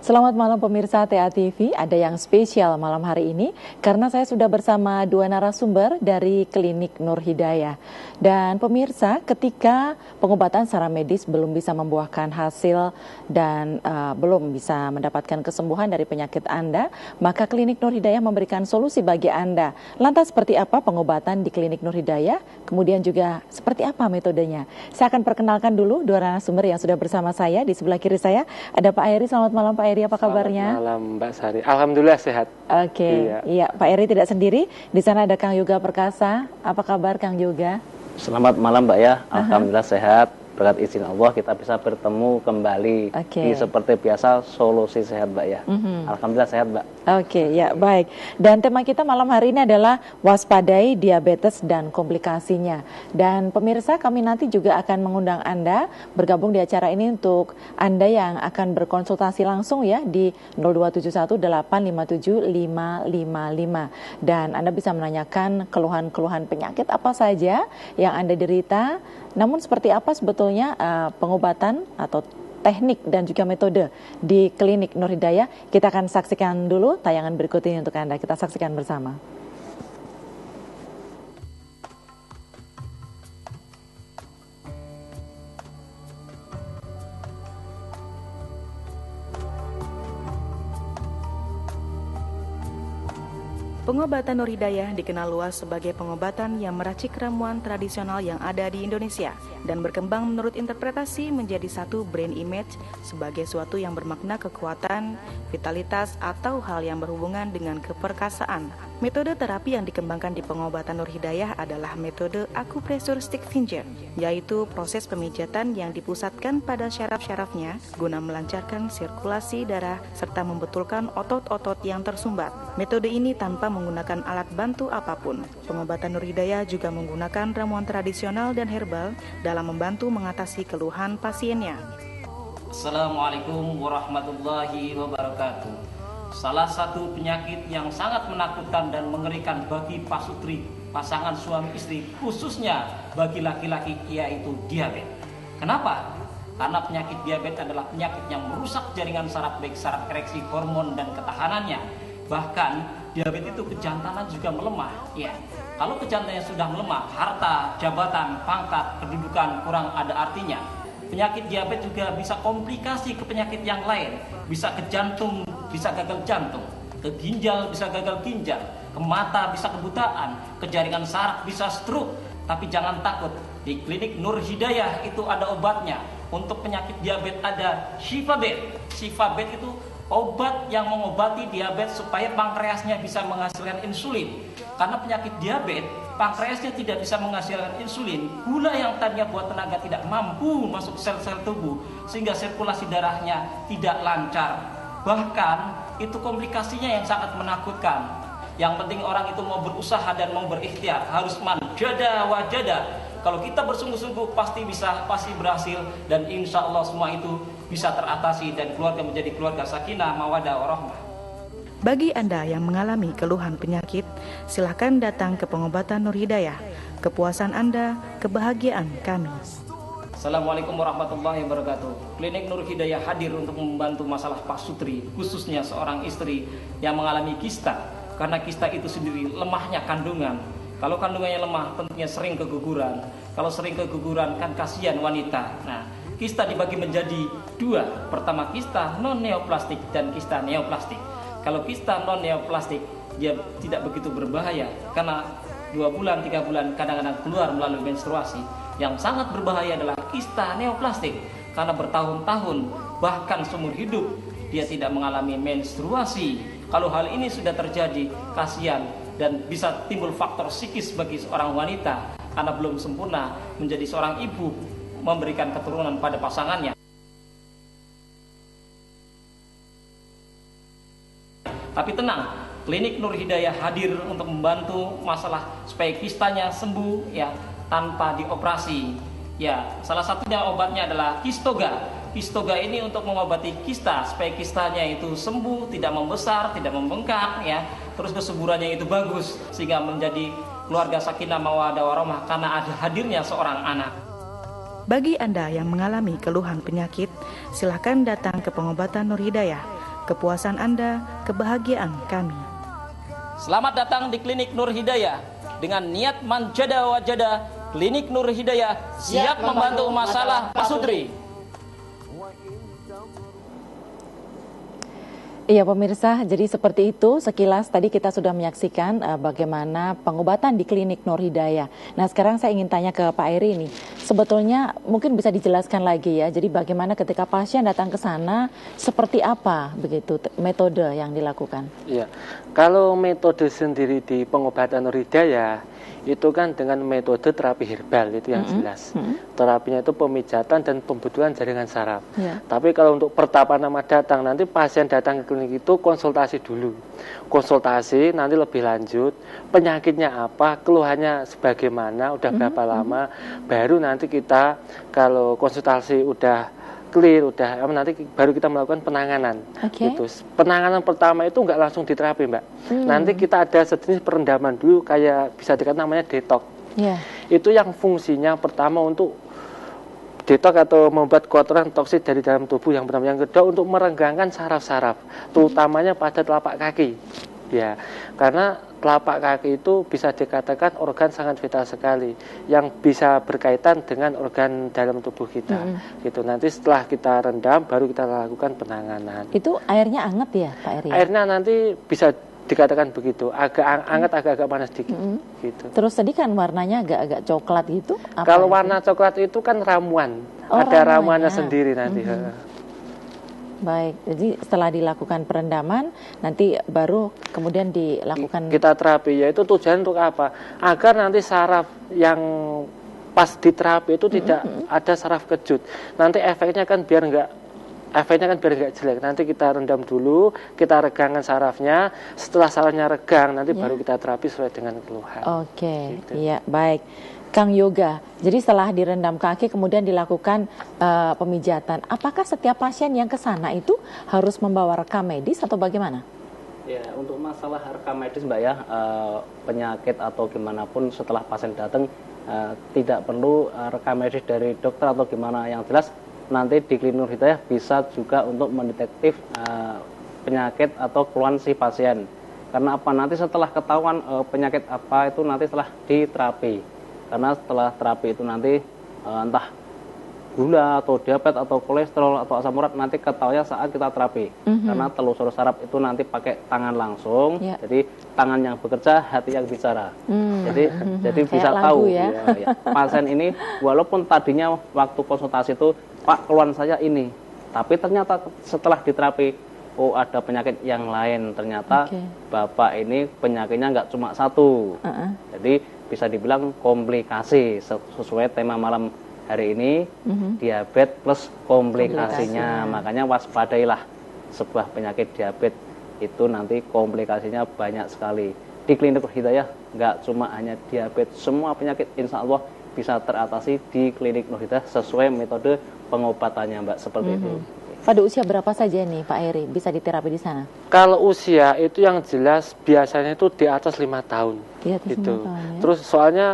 Selamat malam pemirsa TA TV, ada yang spesial malam hari ini karena saya sudah bersama dua narasumber dari Klinik Nur Hidayah. Dan pemirsa, ketika pengobatan secara medis belum bisa membuahkan hasil dan belum bisa mendapatkan kesembuhan dari penyakit Anda, maka Klinik Nur Hidayah memberikan solusi bagi Anda. Lantas seperti apa pengobatan di Klinik Nur Hidayah? Kemudian juga seperti apa metodenya? Saya akan perkenalkan dulu dua narasumber yang sudah bersama saya. Di sebelah kiri saya ada Pak Eri. Selamat malam Pak Eri, apa kabarnya? Selamat malam Mbak Sari, alhamdulillah sehat. Oke, iya Pak Eri tidak sendiri. Di sana ada Kang Yoga Perkasa. Apa kabar Kang Yoga? Selamat malam Mbak ya, alhamdulillah sehat. Berkat izin Allah kita bisa bertemu kembali di seperti biasa solusi sehat Mbak ya. Alhamdulillah sehat Mbak. Oke, ya baik. Dan tema kita malam hari ini adalah waspadai diabetes dan komplikasinya. Dan pemirsa, kami nanti juga akan mengundang Anda bergabung di acara ini untuk Anda yang akan berkonsultasi langsung ya di 02718575555. Dan Anda bisa menanyakan keluhan-keluhan penyakit apa saja yang Anda derita. Namun seperti apa sebetulnya pengobatan atau teknik dan juga metode di Klinik Nur Hidayah? Kita akan saksikan dulu tayangan berikut ini untuk Anda. Kita saksikan bersama. Pengobatan Nur Hidayah dikenal luas sebagai pengobatan yang meracik ramuan tradisional yang ada di Indonesia dan berkembang menurut interpretasi menjadi satu brand image sebagai suatu yang bermakna kekuatan, vitalitas, atau hal yang berhubungan dengan keperkasaan. Metode terapi yang dikembangkan di pengobatan Nur Hidayah adalah metode akupresur stick finger, yaitu proses pemijatan yang dipusatkan pada syaraf-syarafnya guna melancarkan sirkulasi darah serta membetulkan otot-otot yang tersumbat. Metode ini tanpa menggunakan alat bantu apapun. Pengobatan Nur Hidayah juga menggunakan ramuan tradisional dan herbal dalam membantu mengatasi keluhan pasiennya. Assalamualaikum warahmatullahi wabarakatuh. Salah satu penyakit yang sangat menakutkan dan mengerikan bagi pasutri, pasangan suami istri, khususnya bagi laki-laki, yaitu diabetes. Kenapa? Karena penyakit diabetes adalah penyakit yang merusak jaringan saraf, baik saraf ereksi, hormon, dan ketahanannya. Bahkan diabetes itu kejantanan juga melemah. Ya, kalau kejantanannya sudah melemah, harta, jabatan, pangkat, kedudukan kurang ada artinya. Penyakit diabetes juga bisa komplikasi ke penyakit yang lain, bisa ke jantung, bisa gagal jantung, ke ginjal bisa gagal ginjal, ke mata bisa kebutaan, ke jaringan saraf bisa stroke. Tapi jangan takut, di Klinik Nur Hidayah itu ada obatnya. Untuk penyakit diabetes ada Shifabet. Shifabet itu obat yang mengobati diabetes supaya pankreasnya bisa menghasilkan insulin. Karena penyakit diabetes, pankreasnya tidak bisa menghasilkan insulin. Gula yang tadinya buat tenaga tidak mampu masuk sel-sel tubuh, sehingga sirkulasi darahnya tidak lancar. Bahkan itu komplikasinya yang sangat menakutkan. Yang penting orang itu mau berusaha dan mau berikhtiar, harus manjada wajada. Kalau kita bersungguh-sungguh pasti berhasil, dan insya Allah semua itu bisa teratasi dan keluarga menjadi keluarga sakinah, mawadah, warahmah. Bagi Anda yang mengalami keluhan penyakit, silakan datang ke pengobatan Nur Hidayah. Kepuasan Anda, kebahagiaan kami. Assalamualaikum warahmatullahi wabarakatuh. Klinik Nur Hidayah hadir untuk membantu masalah pasutri, khususnya seorang istri yang mengalami kista. Karena kista itu sendiri lemahnya kandungan. Kalau kandungannya lemah tentunya sering keguguran. Kalau sering keguguran kan kasihan wanita. Nah, kista dibagi menjadi dua. Pertama kista non-neoplastik dan kista neoplastik. Kalau kista non-neoplastik dia tidak begitu berbahaya karena 2 bulan, 3 bulan kadang-kadang keluar melalui menstruasi. Yang sangat berbahaya adalah kista neoplastik karena bertahun-tahun bahkan seumur hidup dia tidak mengalami menstruasi. Kalau hal ini sudah terjadi, kasihan dan bisa timbul faktor psikis bagi seorang wanita karena belum sempurna menjadi seorang ibu memberikan keturunan pada pasangannya. Tapi tenang, Klinik Nur Hidayah hadir untuk membantu masalah supaya kistanya sembuh ya tanpa dioperasi. Ya, salah satunya obatnya adalah Kistoga. Kistoga ini untuk mengobati kista supaya kistanya itu sembuh, tidak membesar, tidak membengkak ya. Terus kesuburannya itu bagus sehingga menjadi keluarga sakinah mawaddah warahmah karena ada hadirnya seorang anak. Bagi Anda yang mengalami keluhan penyakit, silakan datang ke pengobatan Nur Hidayah. Kepuasan Anda, kebahagiaan kami. Selamat datang di Klinik Nur Hidayah. Dengan niat manjada wajada, Klinik Nur Hidayah siap membantu masalah pasutri. Iya pemirsa, jadi seperti itu sekilas tadi kita sudah menyaksikan bagaimana pengobatan di Klinik Nur Hidayah. Nah sekarang saya ingin tanya ke Pak Eri nih, sebetulnya mungkin bisa dijelaskan lagi ya, jadi bagaimana ketika pasien datang ke sana, seperti apa begitu metode yang dilakukan? Iya, kalau metode sendiri di pengobatan Nur Hidayah, itu kan dengan metode terapi herbal itu yang jelas. Terapinya itu pemijatan dan pembetulan jaringan saraf. Tapi kalau untuk pertama datang, nanti pasien datang ke klinik itu konsultasi dulu. Konsultasi nanti lebih lanjut, penyakitnya apa, keluhannya sebagaimana, udah berapa lama, baru nanti kita kalau konsultasi udah clear, udah nanti baru kita melakukan penanganan. Gitu. Penanganan pertama itu nggak langsung diterapi, Mbak. Nanti kita ada sejenis perendaman dulu, kayak bisa dikatakan namanya detox. Itu yang fungsinya pertama untuk detox atau membuat kotoran toksik dari dalam tubuh yang pertama. Yang kedua untuk merenggangkan saraf-saraf, terutamanya pada telapak kaki. Ya, karena telapak kaki itu bisa dikatakan organ sangat vital sekali yang bisa berkaitan dengan organ dalam tubuh kita. Gitu. Nanti setelah kita rendam baru kita lakukan penanganan. Itu airnya hangat ya, Pak Eri? Airnya nanti bisa dikatakan begitu, agak hangat, agak panas dikit. Gitu. Terus tadi kan warnanya agak-agak coklat gitu? Kalau warna coklat itu kan ramuan, ada ramuannya sendiri nanti. Baik, jadi setelah dilakukan perendaman, nanti baru kemudian dilakukan... Kita terapi, yaitu tujuan untuk apa? Agar nanti saraf yang pas diterapi itu tidak ada saraf kejut. Nanti efeknya kan biar nggak jelek. Nanti kita rendam dulu, kita regangkan sarafnya. Setelah sarafnya regang, nanti baru kita terapi sesuai dengan keluhan. Oke, gitu. Iya, baik. Kang Yoga, jadi setelah direndam kaki kemudian dilakukan pemijatan. Apakah setiap pasien yang ke sana itu harus membawa rekam medis atau bagaimana? Ya, untuk masalah rekam medis Mbak ya, penyakit atau gimana pun setelah pasien datang tidak perlu rekam medis dari dokter atau gimana. Yang jelas nanti di Klinik Nur Hidayah bisa juga untuk mendetektif penyakit atau keluhan si pasien. Karena apa, nanti setelah ketahuan penyakit apa itu nanti setelah diterapi. Karena setelah terapi itu nanti entah gula atau diabetes atau kolesterol atau asam urat nanti ketahuinya saat kita terapi. Karena telusur saraf itu nanti pakai tangan langsung. Jadi tangan yang bekerja, hati yang bicara. Jadi bisa tahu ya. Pasien ini walaupun tadinya waktu konsultasi itu Pak keluhan saya ini, tapi ternyata setelah diterapi oh ada penyakit yang lain. Ternyata Bapak ini penyakitnya nggak cuma satu. Jadi bisa dibilang komplikasi sesuai tema malam hari ini, diabetes plus komplikasinya. Makanya waspadailah, sebuah penyakit diabetes itu nanti komplikasinya banyak sekali. Di Klinik Nur Hidayah nggak cuma hanya diabetes, semua penyakit insya Allah bisa teratasi di Klinik Nur Hidayah sesuai metode pengobatannya Mbak, seperti itu. Pada usia berapa saja nih Pak Eri bisa diterapi di sana? Kalau usia itu yang jelas biasanya itu di atas 5 tahun. Di atas gitu. 5 tahun ya? Terus soalnya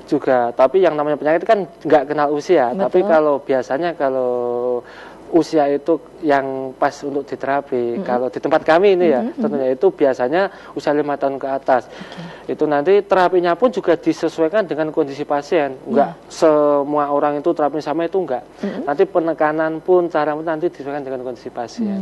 juga, tapi yang namanya penyakit kan nggak kenal usia. Betul. Tapi kalau biasanya kalau usia itu yang pas untuk diterapi, kalau di tempat kami ini ya, tentunya itu biasanya usia 5 tahun ke atas. Itu nanti terapinya pun juga disesuaikan dengan kondisi pasien. Enggak semua orang itu terapi sama itu enggak. Nanti penekanan pun cara pun nanti disesuaikan dengan kondisi pasien.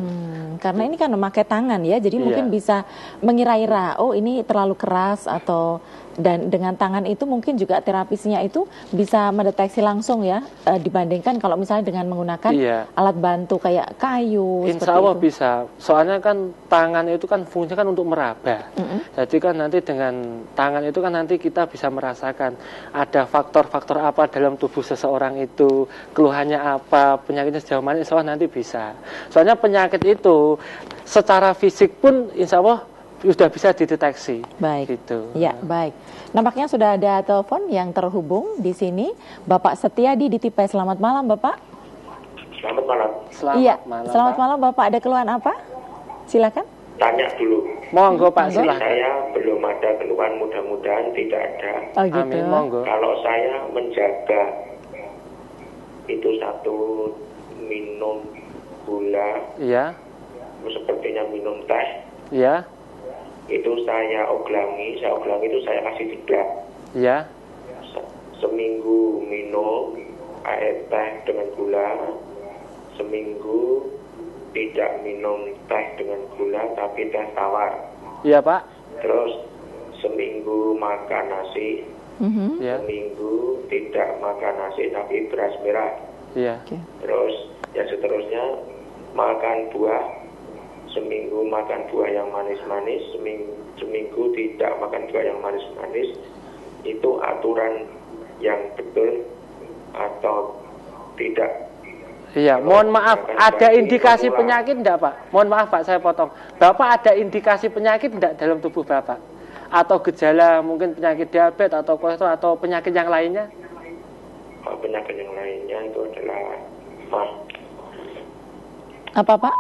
Karena ini kan memakai tangan ya, jadi mungkin bisa mengira-ira, oh ini terlalu keras atau dan dengan tangan itu mungkin juga terapisnya itu bisa mendeteksi langsung ya, dibandingkan kalau misalnya dengan menggunakan alat bantu kayak kayu. Insya Allah bisa, soalnya kan tangan itu kan fungsinya kan untuk meraba. Jadi kan nanti dengan tangan itu kan nanti kita bisa merasakan ada faktor-faktor apa dalam tubuh seseorang itu, keluhannya apa, penyakitnya sejauh mana, insya Allah nanti bisa. Soalnya penyakit itu secara fisik pun insya Allah sudah bisa dideteksi. Baik. Gitu. Ya, baik. Nampaknya sudah ada telepon yang terhubung di sini. Bapak Setiadi di Tipe. Selamat malam, Bapak. Selamat malam. Selamat malam, Bapak. Ada keluhan apa? Silakan. Tanya dulu. Monggo, Pak, silakan. Saya belum ada keluhan, mudah-mudahan tidak ada. Oh, gitu. Amin, monggo. Kalau saya menjaga itu satu minum gula sepertinya minum teh. Ya. Itu saya oglangi itu saya kasih jeda. Ya. Seminggu minum air teh dengan gula, seminggu tidak minum teh dengan gula tapi teh tawar. Iya Pak. Terus seminggu makan nasi, seminggu tidak makan nasi tapi beras merah. Iya. Terus yang seterusnya makan buah, seminggu makan buah yang manis-manis, seminggu tidak makan buah yang manis-manis. Itu aturan yang betul atau tidak? Iya, mohon maaf, ada indikasi penyakit enggak Pak? Mohon maaf Pak, saya potong. Bapak ada indikasi penyakit enggak dalam tubuh Bapak? Atau gejala mungkin penyakit diabetes atau kolesterol atau penyakit yang lainnya? Penyakit yang lainnya itu adalah mah. Apa Pak?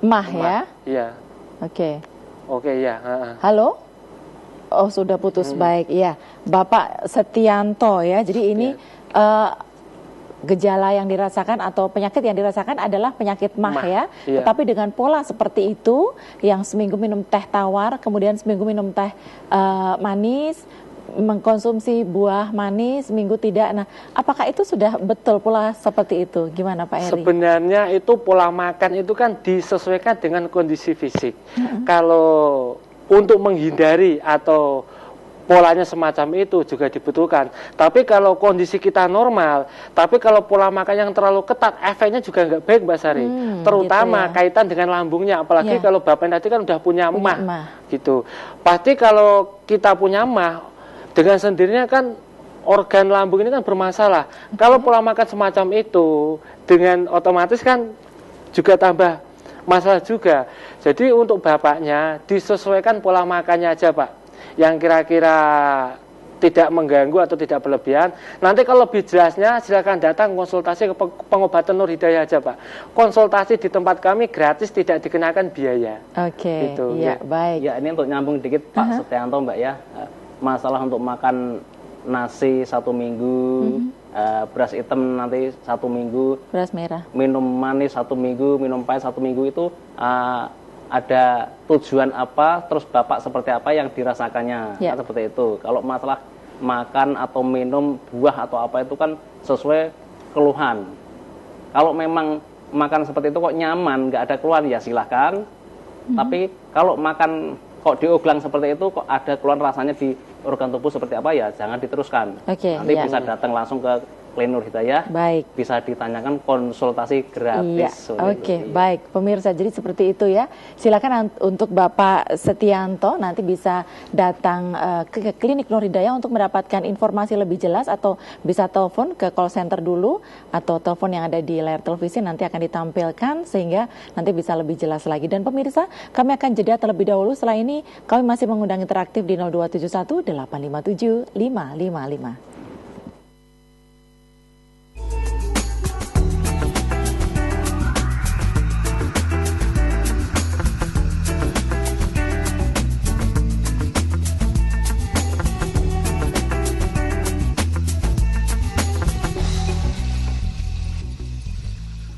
Mah ya? Iya. Oke. Oke ya. Halo? Oh sudah putus, baik. Iya, Bapak Setianto ya. Jadi ini gejala yang dirasakan atau penyakit yang dirasakan adalah penyakit mah ya. Iya. Tetapi dengan pola seperti itu, yang seminggu minum teh tawar, kemudian seminggu minum teh manis, mengkonsumsi buah manis, seminggu tidak. Nah, apakah itu sudah betul pola seperti itu? Gimana Pak Eri? Sebenarnya itu pola makan itu kan disesuaikan dengan kondisi fisik. Kalau untuk menghindari atau polanya semacam itu juga dibutuhkan. Tapi kalau kondisi kita normal, tapi kalau pola makan yang terlalu ketat, efeknya juga nggak baik Mbak Sari. Terutama gitu ya, kaitan dengan lambungnya. Apalagi kalau Bapak tadi kan udah punya mah. Gitu. Pasti kalau kita punya mah, dengan sendirinya kan organ lambung ini kan bermasalah. Kalau pola makan semacam itu, dengan otomatis kan juga tambah masalah juga. Jadi untuk bapaknya disesuaikan pola makannya aja Pak, yang kira-kira tidak mengganggu atau tidak berlebihan. Nanti kalau lebih jelasnya silakan datang konsultasi ke pengobatan Nur Hidayah aja Pak. Konsultasi di tempat kami gratis, tidak dikenakan biaya. Oke, gitu, iya, ya. baik. Ya ini untuk nyambung dikit Pak Setianto Mbak ya, masalah untuk makan nasi 1 minggu, beras hitam nanti 1 minggu, beras merah, minum manis 1 minggu, minum pahit 1 minggu itu ada tujuan apa, terus Bapak seperti apa yang dirasakannya, kan seperti itu. Kalau masalah makan atau minum buah atau apa itu kan sesuai keluhan. Kalau memang makan seperti itu kok nyaman, nggak ada keluhan ya silahkan. Tapi kalau makan kok dioglang seperti itu kok ada keluhan rasanya di organ tubuh seperti apa ya jangan diteruskan. Nanti bisa datang langsung ke Klinik Nur Hidayah. Baik. Bisa ditanyakan konsultasi gratis. Oke, baik. Pemirsa, jadi seperti itu ya. Silakan untuk Bapak Setianto nanti bisa datang ke Klinik Nur Hidayah untuk mendapatkan informasi lebih jelas, atau bisa telepon ke call center dulu atau telepon yang ada di layar televisi nanti akan ditampilkan sehingga nanti bisa lebih jelas lagi. Dan pemirsa, kami akan jeda terlebih dahulu. Setelah ini kami masih mengundang interaktif di 0271 857 555.